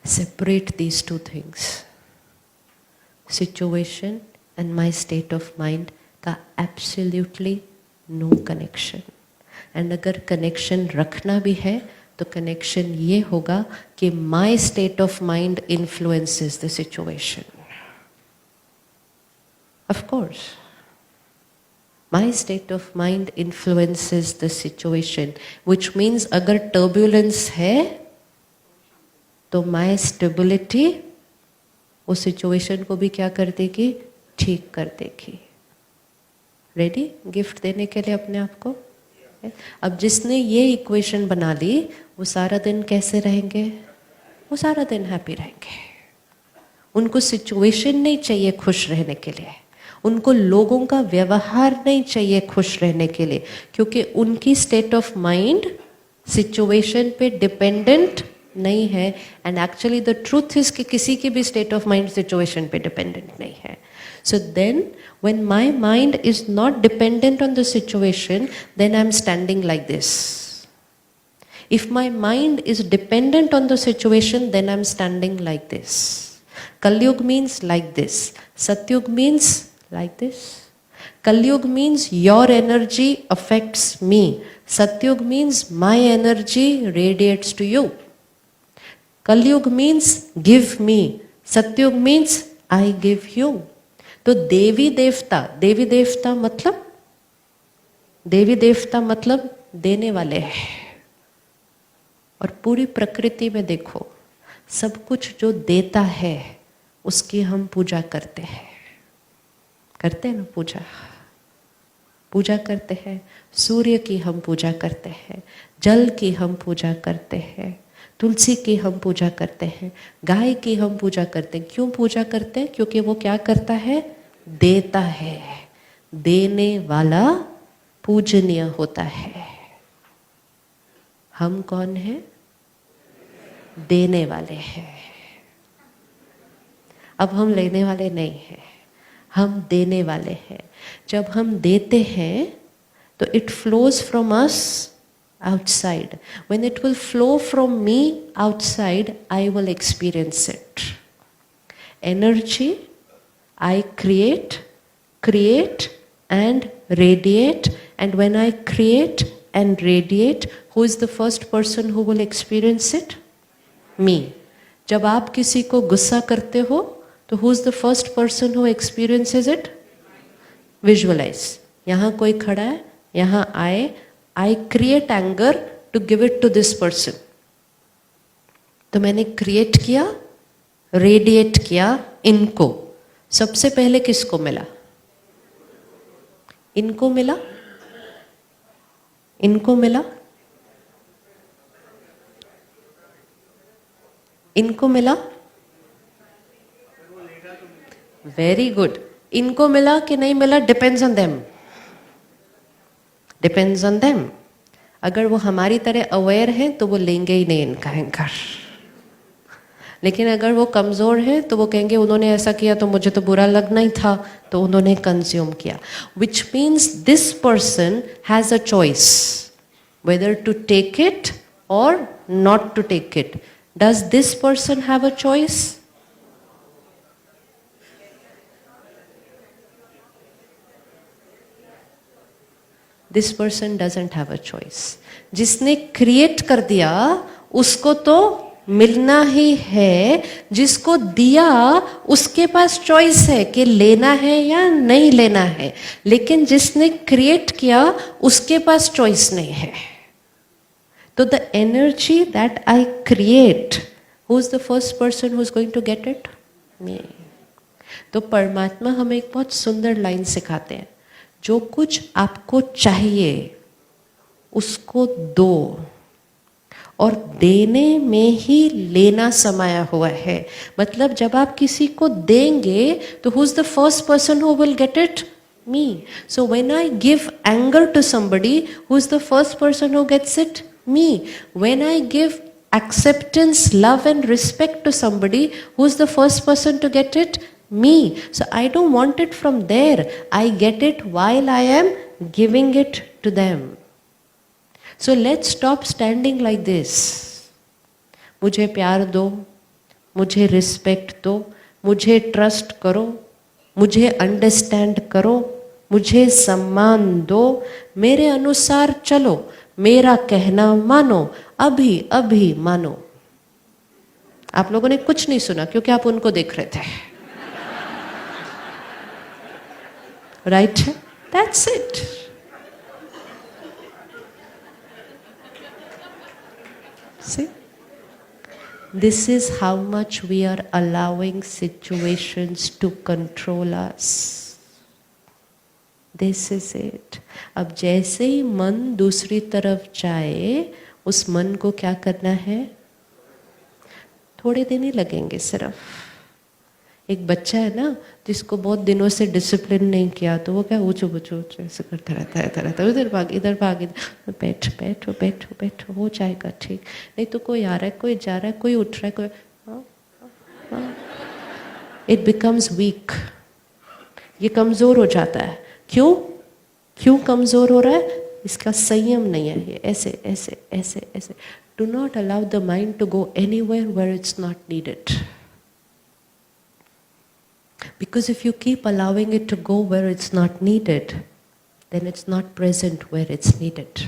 separate these two things. Situation and my state of mind का absolutely no connection. And अगर connection रखना भी है तो connection ये होगा कि my state of mind influences the situation. Of course, my state of mind influences the situation, which means अगर turbulence है तो my stability उस सिचुएशन को भी क्या कर देगी, ठीक कर देगी. रेडी गिफ्ट देने के लिए अपने आप को. अब जिसने ये इक्वेशन बना ली वो सारा दिन कैसे रहेंगे, वो सारा दिन हैप्पी रहेंगे. उनको सिचुएशन नहीं चाहिए खुश रहने के लिए, उनको लोगों का व्यवहार नहीं चाहिए खुश रहने के लिए, क्योंकि उनकी स्टेट ऑफ माइंड सिचुएशन पे डिपेंडेंट नहीं है. And actually the truth is कि किसी की भी स्टेट ऑफ माइंड सिचुएशन पे डिपेंडेंट नहीं है. So then when my mind is not dependent on the situation, then I am standing like this. If my mind is dependent on the situation, then I am standing like this. Kalyug means like this, Satyug means like this. Kalyug means your energy affects me, Satyug means my energy radiates to you. Kalyug means give me, Satyug means I give you. तो देवी देवता मतलब देने वाले हैं. और पूरी प्रकृति में देखो, सब कुछ जो देता है उसकी हम पूजा करते हैं ना. पूजा करते हैं. सूर्य की हम पूजा करते हैं, जल की हम पूजा करते हैं, तुलसी की हम पूजा करते हैं, गाय की हम पूजा करते हैं. क्यों पूजा करते हैं? क्योंकि वो क्या करता है, देता है. देने वाला पूजनीय होता है. हम कौन हैं? देने वाले हैं. अब हम लेने वाले नहीं हैं, हम देने वाले हैं. जब हम देते हैं तो it flows from us outside. When it will flow from me outside, I will experience it. Energy, I create and radiate. And when I create and radiate, who is the first person who will experience it? Me. जब आप किसी को गुस्सा करते हो तो who is the first person who experiences it? Visualize. यहाँ कोई खड़ा है, यहाँ आए, I create anger to give it to this person. तो मैंने create किया, radiate किया इनको. सबसे पहले किसको मिला? इनको मिला. इनको मिला. इनको मिला. Very good. इनको मिला कि नहीं मिला, depends on them. Depends on them. अगर वो हमारी तरह अवेयर हैं तो वो लेंगे ही नहीं इनका एंकर. लेकिन अगर वो कमज़ोर हैं तो वो कहेंगे उन्होंने ऐसा किया तो मुझे तो बुरा लगना ही था, तो उन्होंने कंज्यूम किया. Which means this person has a choice whether to take it or not to take it. Does this person have a choice? This person doesn't have a choice. जिसने क्रिएट कर दिया उसको तो मिलना ही है. जिसको दिया उसके पास चॉइस है कि लेना है या नहीं लेना है. लेकिन जिसने क्रिएट किया उसके पास चॉइस नहीं है. तो the energy that I create, who is the first person who is going to get it? Me. तो परमात्मा हमें एक बहुत सुंदर लाइन सिखाते हैं. जो कुछ आपको चाहिए उसको दो, और देने में ही लेना समाया हुआ है. मतलब जब आप किसी को देंगे तो who is the first person who will get it? Me. So when I give anger to somebody, who is the first person who gets it? Me. When I give acceptance, love and respect to somebody, who is the first person to get it? Me. So I don't want it from there, I get it while I am giving it to them. So let's stop standing like this. मुझे प्यार दो, मुझे respect दो, मुझे trust करो, मुझे understand करो, मुझे सम्मान दो, मेरे अनुसार चलो, मेरा कहना मानो, अभी अभी मानो। आप लोगों ने कुछ नहीं सुना क्योंकि आप उनको देख रहे थे, right? That's it. See? This is how much we are allowing situations to control us. This is it. अब जैसे ही मन दूसरी तरफ जाए, उस मन को क्या करना है? थोड़े दिन ही लगेंगे सिर्फ। एक बच्चा है ना, जिसको बहुत दिनों से डिसिप्लिन नहीं किया, तो वो क्या ऊँचो ऊँचो ऐसे करता रहता है, उधर भाग इधर भाग, बैठ बैठो बैठो बैठो, हो जाएगा ठीक। नहीं तो कोई आ रहा है, कोई जा रहा है, कोई उठ रहा है, कोई इट बिकम्स वीक। ये कमज़ोर हो जाता है। क्यों? क्यों कमज़ोर हो रहा है? इसका संयम नहीं है। ये ऐसे ऐसे ऐसे ऐसे। Do not allow the mind to go anywhere where it's not needed. Because if you keep allowing it to go where it's not needed, then it's not present where it's needed.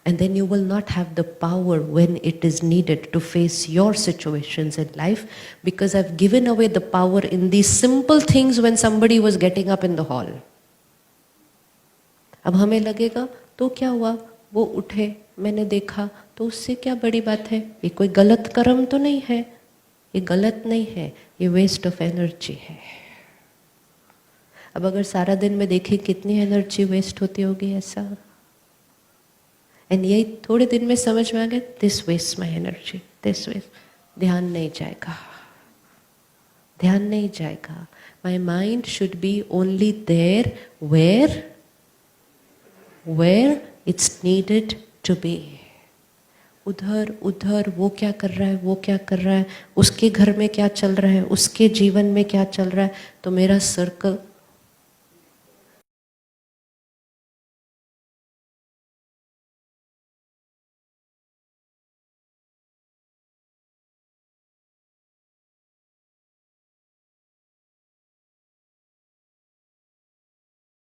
And then you will not have the power when it is needed to face your situations in life, because I've given away the power in these simple things when somebody was getting up in the hall. अब हमें लगेगा तो क्या हुआ, वो उठे, मैंने देखा, तो उससे क्या बड़ी बात है? ये कोई गलत कर्म तो नहीं है, ये गलत नहीं है, ये वेस्ट ऑफ एनर्जी है। अब अगर सारा दिन में देखें कितनी एनर्जी वेस्ट होती होगी ऐसा, एंड यही थोड़े दिन में समझ में आ गया, this waste my energy, this waste, ध्यान नहीं जाएगा, ध्यान नहीं जाएगा। My mind should be only there where it's needed to be. उधर उधर वो क्या कर रहा है, वो क्या कर रहा है, उसके घर में क्या चल रहा है, उसके जीवन में क्या चल रहा है, तो मेरा सर्कल